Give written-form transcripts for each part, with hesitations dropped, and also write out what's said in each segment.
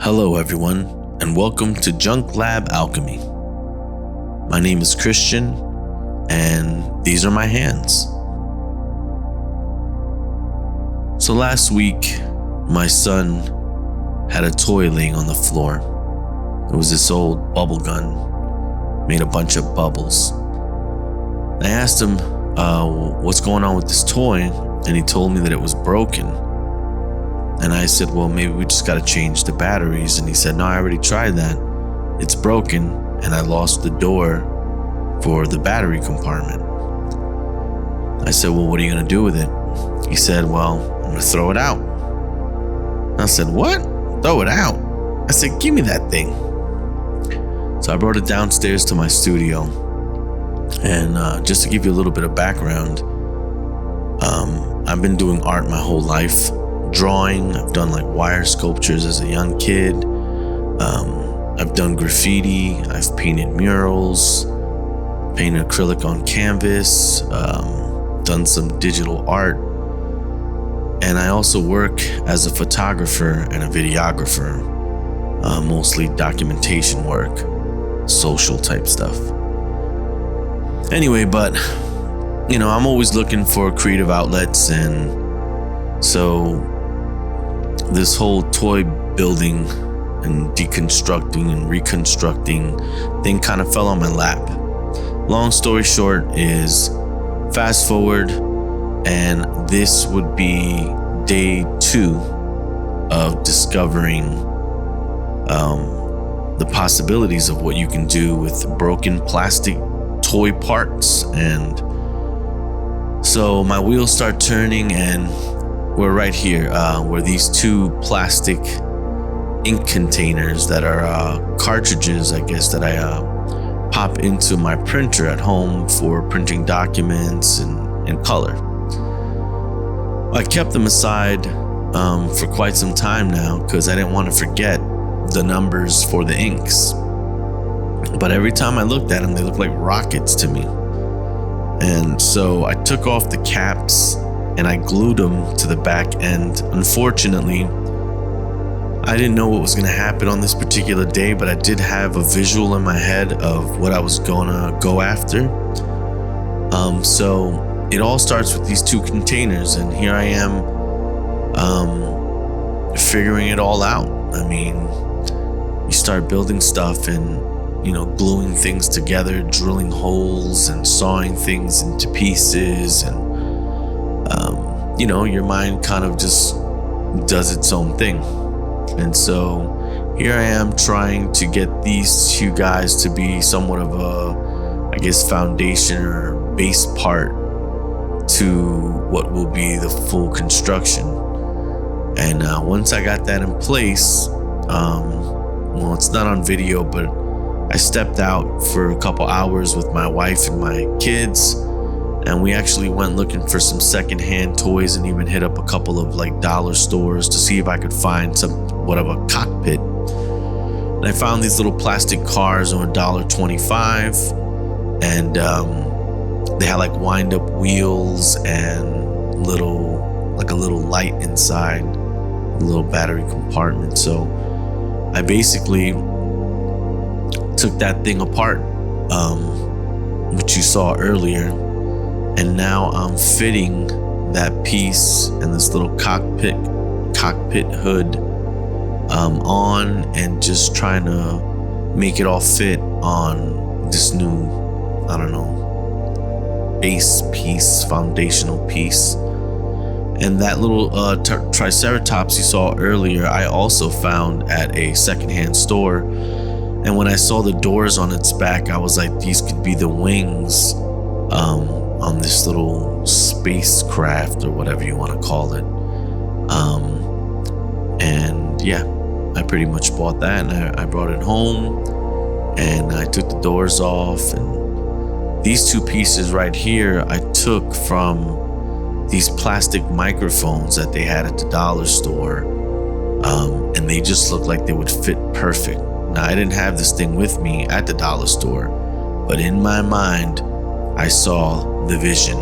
Hello everyone, and welcome to Junk Lab Alchemy. My name is Christian, and these are my hands. So last week, my son had a toy laying on the floor. It was this old bubble gun, made a bunch of bubbles. I asked him, what's going on with this toy? And he told me that it was broken. And I said, well, maybe we just got to change the batteries. And he said, no, I already tried that. It's broken, and I lost the door for the battery compartment. I said, well, what are you going to do with it? He said, well, I'm going to throw it out. I said, what? Throw it out? I said, give me that thing. So I brought it downstairs to my studio. And just to give you a little bit of background, I've been doing art my whole life. Drawing, I've done like wire sculptures as a young kid. I've done graffiti, I've painted murals, painted acrylic on canvas, done some digital art. And I also work as a photographer and a videographer, mostly documentation work, social type stuff. Anyway, but I'm always looking for creative outlets, and so this whole toy building and deconstructing and reconstructing thing kind of fell on my lap. Long story short is, fast forward, and this would be day 2 of discovering the possibilities of what you can do with broken plastic toy parts. And so my wheels start turning, and we're right here where these 2 plastic ink containers that are cartridges, I guess, that I pop into my printer at home for printing documents and in color. I kept them aside for quite some time now because I didn't want to forget the numbers for the inks. But every time I looked at them, they looked like rockets to me. And so I took off the caps and I glued them to the back end. Unfortunately, I didn't know what was going to happen on this particular day, but I did have a visual in my head of what I was going to go after. So it all starts with these 2 containers, and here I am figuring it all out. I mean, you start building stuff and gluing things together, drilling holes and sawing things into pieces, and your mind kind of just does its own thing. And so here I am trying to get these 2 guys to be somewhat of a, I guess, foundation or base part to what will be the full construction. And once I got that in place, well, it's not on video, but I stepped out for a couple hours with my wife and my kids, and we actually went looking for some secondhand toys and even hit up a couple of like dollar stores to see if I could find somewhat of a cockpit. And I found these little plastic cars on $1.25, and they had like wind up wheels and a little light inside, a little battery compartment. So I basically took that thing apart, which you saw earlier, and now I'm fitting that piece and this little cockpit hood on, and just trying to make it all fit on this new, I don't know, base piece, foundational piece. And that little triceratops you saw earlier, I also found at a secondhand store. And when I saw the doors on its back, I was like, these could be the wings on this little spacecraft, or whatever you want to call it. And yeah, I pretty much bought that, and I brought it home, and I took the doors off. And these 2 pieces right here, I took from these plastic microphones that they had at the dollar store. And they just looked like they would fit perfect. Now, I didn't have this thing with me at the dollar store, but in my mind, I saw the vision.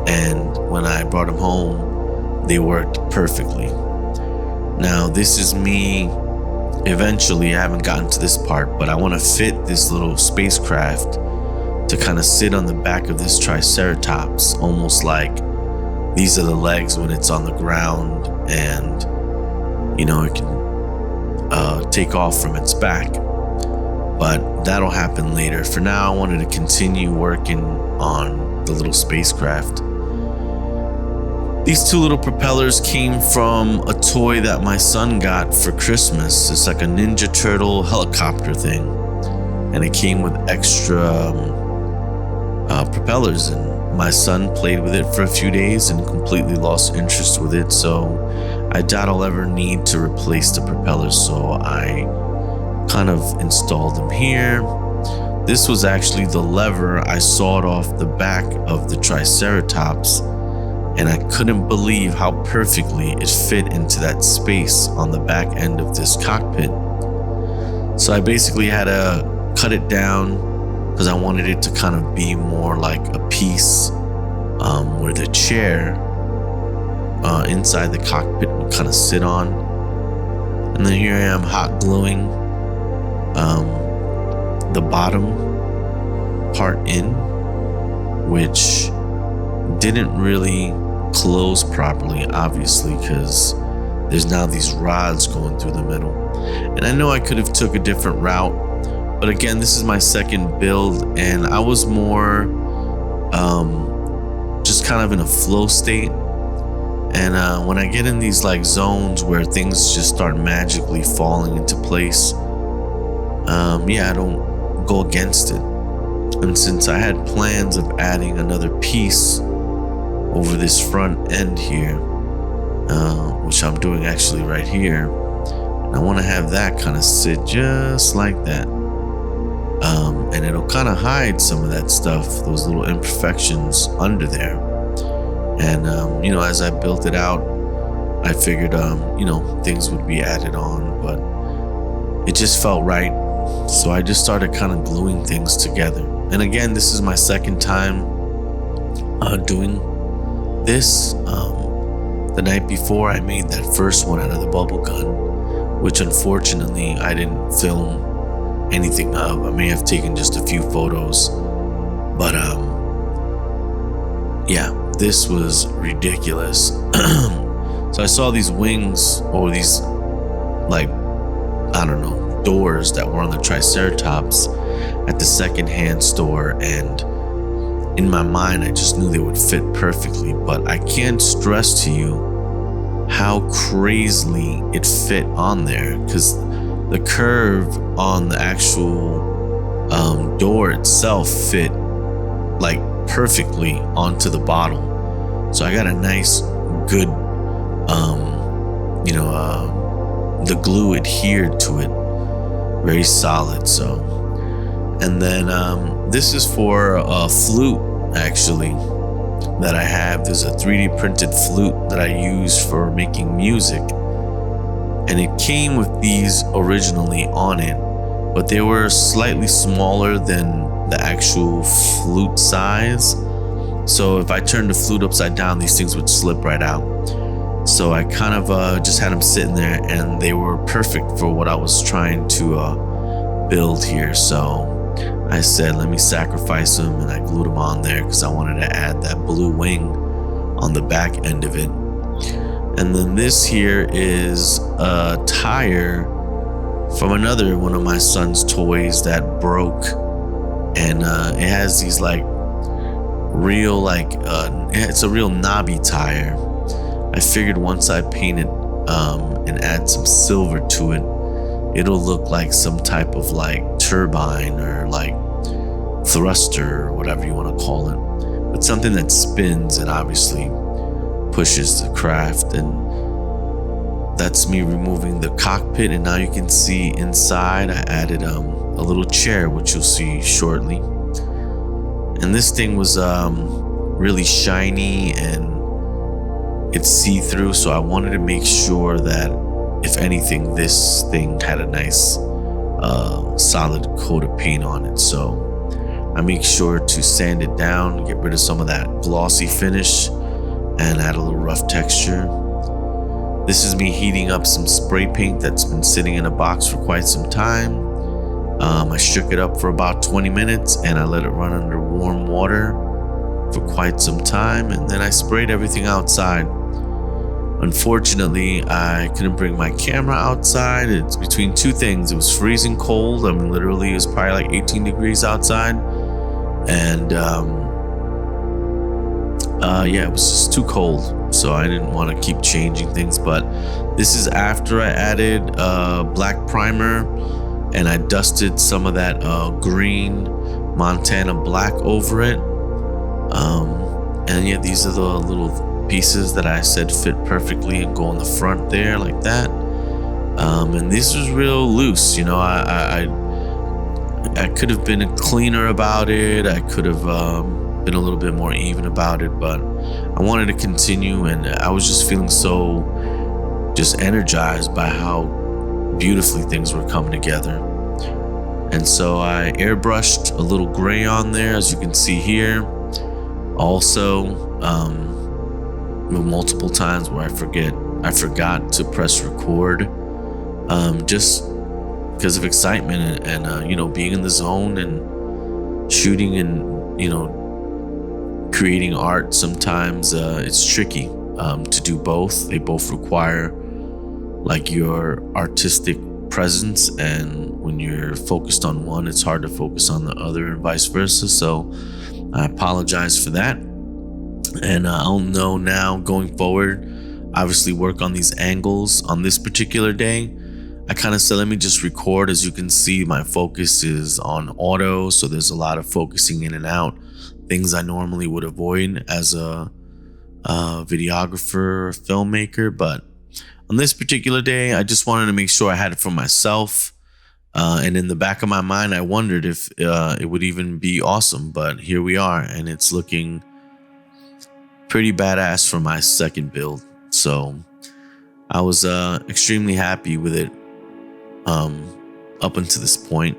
And when I brought them home, they worked perfectly. Now, this is me eventually, I haven't gotten to this part, but I want to fit this little spacecraft to kind of sit on the back of this Triceratops, almost like these are the legs when it's on the ground, and it can take off from its back. But that'll happen later. For now, I wanted to continue working on the little spacecraft. These two little propellers came from a toy that my son got for Christmas. It's like a Ninja Turtle helicopter thing, and it came with extra propellers, and my son played with it for a few days and completely lost interest with it. So I doubt I'll ever need to replace the propellers, so I kind of installed them here. This was actually the lever I sawed off the back of the Triceratops, and I couldn't believe how perfectly it fit into that space on the back end of this cockpit. So I basically had to cut it down because I wanted it to kind of be more like a piece where the chair inside the cockpit would kind of sit on. And then here I am hot gluing the bottom part in, which didn't really close properly, obviously, because there's now these rods going through the middle. And I know I could have took a different route, but again, this is my second build, and I was more just kind of in a flow state. And when I get in these like zones where things just start magically falling into place, I don't go against it. And since I had plans of adding another piece over this front end here, which I'm doing actually right here, and I want to have that kind of sit just like that, and it'll kind of hide some of that stuff, those little imperfections under there. And as I built it out, I figured things would be added on, but it just felt right. So I just started kind of gluing things together. And again, this is my second time doing this. The night before, I made that first one out of the bubble gun, which unfortunately I didn't film anything of. I may have taken just a few photos, but this was ridiculous. So I saw these wings, or these doors that were on the Triceratops at the secondhand store, and in my mind I just knew they would fit perfectly. But I can't stress to you how crazily it fit on there, because the curve on the actual door itself fit like perfectly onto the bottom. So I got a nice good the glue adhered to it very solid. So, and then this is for a flute actually that I have. There's a 3D printed flute that I use for making music, and it came with these originally on it, but they were slightly smaller than the actual flute size. So if I turned the flute upside down, these things would slip right out. So I kind of just had them sitting there, and they were perfect for what I was trying to build here. So I said, let me sacrifice them, and I glued them on there because I wanted to add that blue wing on the back end of it. And then this here is a tire from another one of my son's toys that broke, and it has these it's a real knobby tire. I figured once I paint it and add some silver to it, it'll look like some type of turbine or thruster or whatever you want to call it, but something that spins and obviously pushes the craft. And that's me removing the cockpit, and now you can see inside I added a little chair, which you'll see shortly. And this thing was really shiny and it's see-through, so I wanted to make sure that if anything, this thing had a nice solid coat of paint on it. So I make sure to sand it down, get rid of some of that glossy finish, and add a little rough texture. This is me heating up some spray paint that's been sitting in a box for quite some time. I shook it up for about 20 minutes and I let it run under warm water for quite some time, and then I sprayed everything outside. Unfortunately, I couldn't bring my camera outside. It's between two things. It was freezing cold. I mean, literally, it was probably like 18 degrees outside. And yeah, it was just too cold. So I didn't want to keep changing things. But this is after I added black primer and I dusted some of that green Montana black over it. And yeah, these are the little pieces that I said fit perfectly and go on the front there like that. And this was real loose, you know. I could have been cleaner about it. I could have been a little bit more even about it, but I wanted to continue, and I was just feeling so just energized by how beautifully things were coming together. And so I airbrushed a little gray on there, as you can see here. Also, multiple times where I forgot to press record, just because of excitement and you know, being in the zone and shooting and, you know, creating art. Sometimes it's tricky to do both. They both require like your artistic presence, and when you're focused on one, it's hard to focus on the other, and vice versa. So I apologize for that. And I'll know now going forward, obviously work on these angles. On this particular day, I kind of said, let me just record. As you can see, my focus is on auto, so there's a lot of focusing in and out, things I normally would avoid as a videographer or filmmaker. But on this particular day, I just wanted to make sure I had it for myself. And in the back of my mind, I wondered if it would even be awesome. But here we are, and it's looking pretty badass for my second build. So I was extremely happy with it up until this point.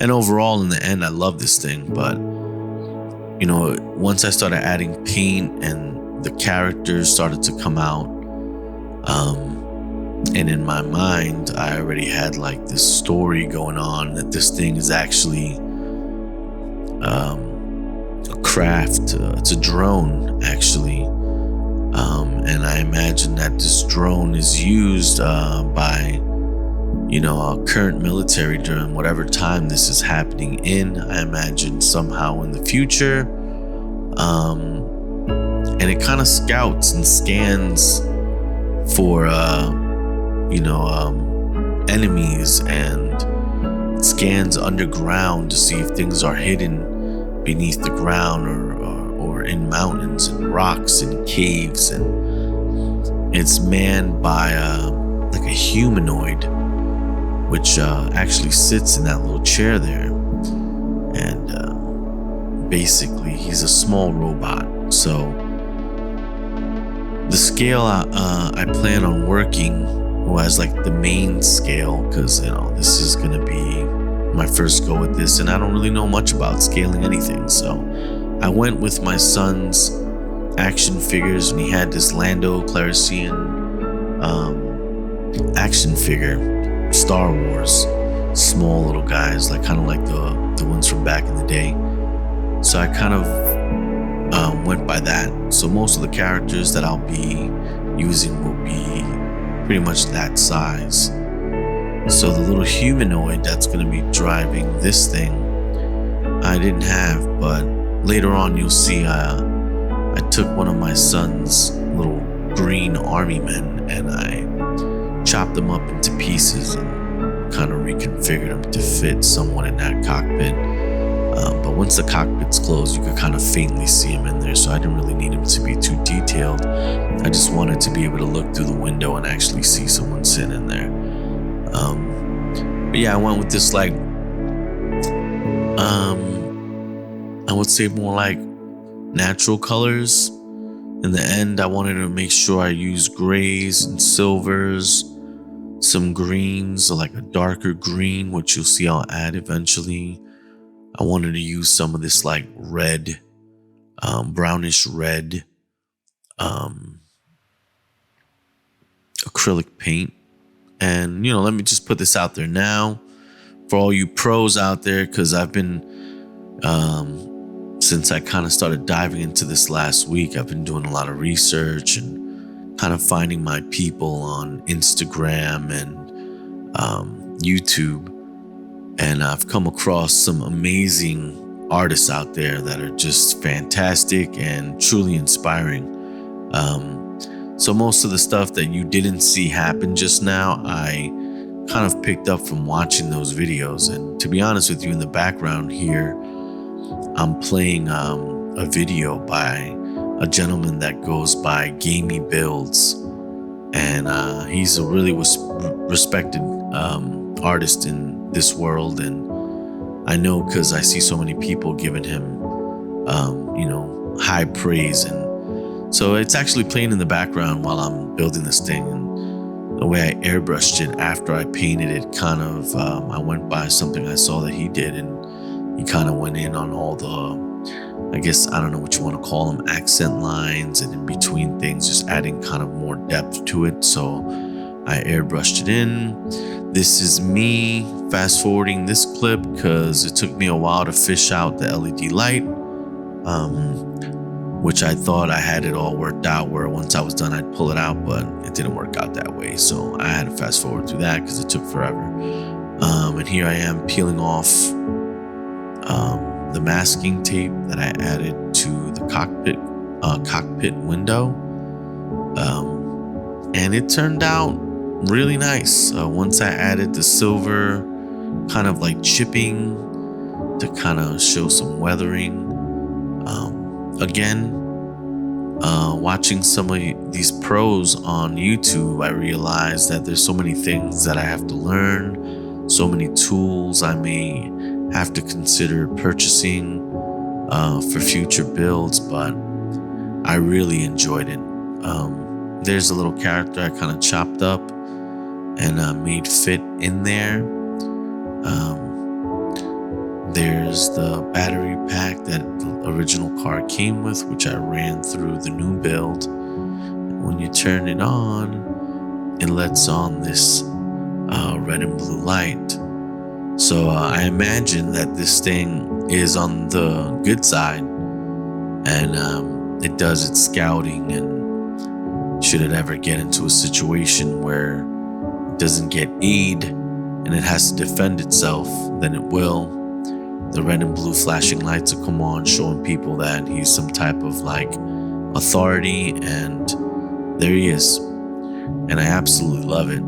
And overall, in the end, I love this thing. But, you know, once I started adding paint and the characters started to come out, and in my mind, I already had like this story going on that this thing is actually a craft. It's a drone, actually. And I imagine that this drone is used by, you know, our current military during whatever time this is happening in. I imagine somehow in the future. And it kind of scouts and scans for, you know, enemies, and it scans underground to see if things are hidden beneath the ground or in mountains and rocks and caves. And it's manned by like a humanoid, which actually sits in that little chair there. And basically, he's a small robot. So the scale I plan on working was like the main scale, because, you know, this is going to be my first go at this, and I don't really know much about scaling anything. So I went with my son's action figures, and he had this Lando Calrissian action figure, Star Wars, small little guys, like kind of like the ones from back in the day. So I kind of went by that. So most of the characters that I'll be using will be pretty much that size. So the little humanoid that's going to be driving this thing, I didn't have, but later on you'll see I took one of my son's little green army men and I chopped them up into pieces and kind of reconfigured them to fit somewhat in that cockpit. But once the cockpit's closed, you could kind of faintly see him in there, so I didn't really need him to be too detailed. I just wanted to be able to look through the window and actually see someone sitting in there. But yeah, I went with this like, I would say more like natural colors. In the end, I wanted to make sure I used grays and silvers, some greens, like a darker green, which you'll see I'll add eventually. I wanted to use some of this like red, brownish red acrylic paint. And, let me just put this out there now for all you pros out there, because I've been, since I kind of started diving into this last week, I've been doing a lot of research and kind of finding my people on Instagram and YouTube. And I've come across some amazing artists out there that are just fantastic and truly inspiring. So most of the stuff that you didn't see happen just now, I kind of picked up from watching those videos. And to be honest with you, in the background here, I'm playing a video by a gentleman that goes by Gamey Builds. And he's a really respected artist in this world. And I know because I see so many people giving him, high praise. And so it's actually playing in the background while I'm building this thing. And the way I airbrushed it after I painted it, kind of, I went by something I saw that he did, and he kind of went in on all the, I guess, I don't know what you want to call them, accent lines and in between things, just adding kind of more depth to it. So I airbrushed it in. This is me fast forwarding this clip because it took me a while to fish out the LED light. Which I thought I had it all worked out, where once I was done I'd pull it out, but it didn't work out that way. So I had to fast forward through that because it took forever. And here I am peeling off the masking tape that I added to the cockpit window. And it turned out really nice. Once I added the silver kind of like chipping to kind of show some weathering. Again, watching some of these pros on YouTube, I realized that there's so many things that I have to learn, so many tools I may have to consider purchasing for future builds, but I really enjoyed it. There's a little character I kind of chopped up and made fit in there. There's the battery pack that the original car came with, which I ran through the new build. When you turn it on, it lets on this red and blue light. So I imagine that this thing is on the good side, and it does its scouting, and should it ever get into a situation where it doesn't get aid and it has to defend itself, then it will. The red and blue flashing lights will come on, showing people that he's some type of like authority, and there he is. And I absolutely love it.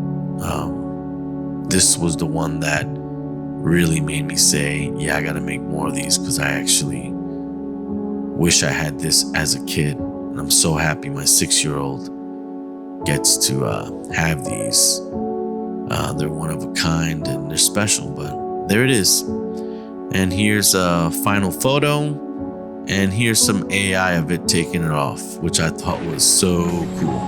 This was the one that really made me say, yeah, I gotta make more of these, because I actually wish I had this as a kid. And I'm so happy my 6-year-old gets to have these. They're one of a kind and they're special, but there it is. And here's a final photo, and here's some AI of it taking it off, which I thought was so cool.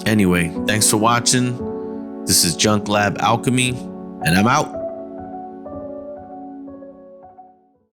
Anyway, thanks for watching. This is Lab Alchemy, and I'm out.